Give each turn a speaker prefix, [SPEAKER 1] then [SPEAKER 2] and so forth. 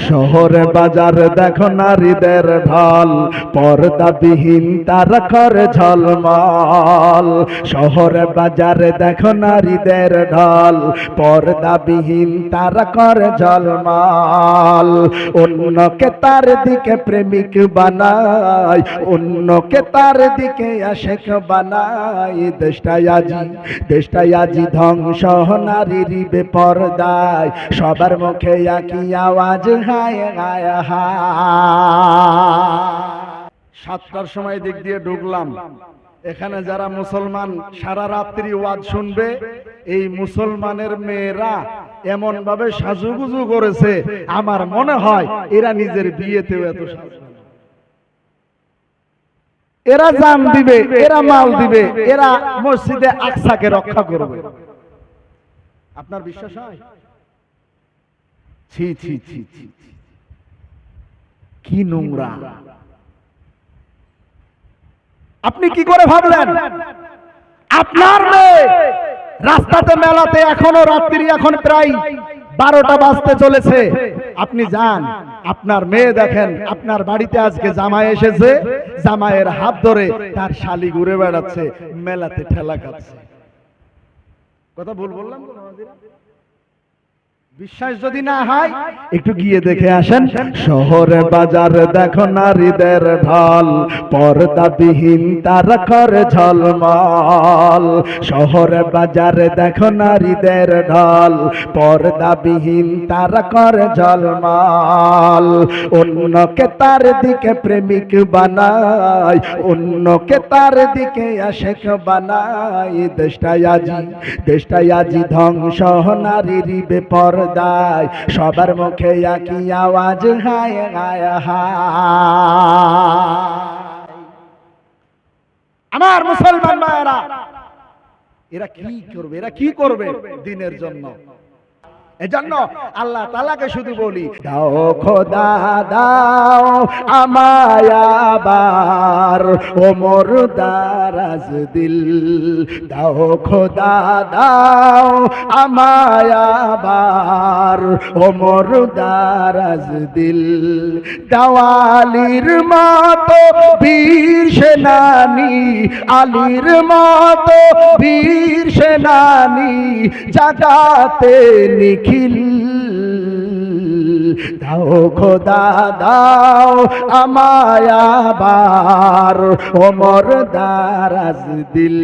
[SPEAKER 1] শহরে বাজার দেখো নারীদের ঢল, পর্দাবিহীন তারা করে ঝলমল। শহরে বাজারে দেখো নারীদের ঢল, পর্দাবিহীন তারা করে ঝলমল। অন্যকে তার দিকে প্রেমিক বানায়, অন্যকে তার দিকে আশেক বানায়। দেশটাই আজি ধ্বংস নারীর বেপরদায়। সবার মুখে একই আওয়াজ, হায় হায় হায়। 7টার সময় দিক দিয়ে ঢুকলাম, এখানে যারা মুসলমান সারা রাত্রি ওয়াজ শুনবে, এই মুসলমানের মেয়েরা এমন ভাবে সাজুগুজু করেছে, আমার মনে হয় এরা নিজের বিয়েতেও এত সাজু। এরা জান দিবে, এরা মাল দিবে, এরা মসজিদে আকসাকে রক্ষা করবে। আপনার বিশ্বাস হয়? ছি ছি ছি ছি, কি নোংরা! আপনি কি করে ভাবলেন আপনার মেয়ে রাস্তাতে মেলাতে, এখনো রাত্রি, এখন প্রায় 12টা বাজতে চলেছে, আপনি যান, আপনার মেয়ে দেখেন, আপনার বাড়িতে আজকে জামাই এসেছে, জামাইয়ের হাত ধরে তার শালি ঘুরে বেড়াচ্ছে, মেলাতে ঠেলা খাচ্ছে। কথা ভুল বললাম? বিশ্বাস যদি না হয় একটু গিয়ে দেখে আসেন। শহরে বাজার দেখো নারীদের ঢল, পর্দাবিহীন তারা করে ঝলমল। শহরে বাজারে দেখো নারীদের ঢল, পর্দাবিহীন তারা করে ঝলমল। অন্যকে তার দিকে প্রেমিক বানায়, অন্যকে তার দিকে আশেক বানায়। দেশটাই আজি ধ্বংস নারীর বেপরদায়। সবার মুখে একই আওয়াজ, হায় হায় হায়। আমার মুসলমান ভাইয়েরা, এরা কি করবে, এরা কি করবে দিনের জন্য? এজন্য আল্লাহ তাআলাকে শুধু বলি, দাও খোদা দাও আমায় আবার ওমর দারাজ দিল। দাও খোদা দাও আমায় আবার ওমর দারাজ দিল। দেওয়ালির মতো বীর সেনানী, আলীর মতো বীর সেনানী, জাগাতে নিখিল। দাও খোদা দাও আমায় আবার ওমর দারাজ দিল।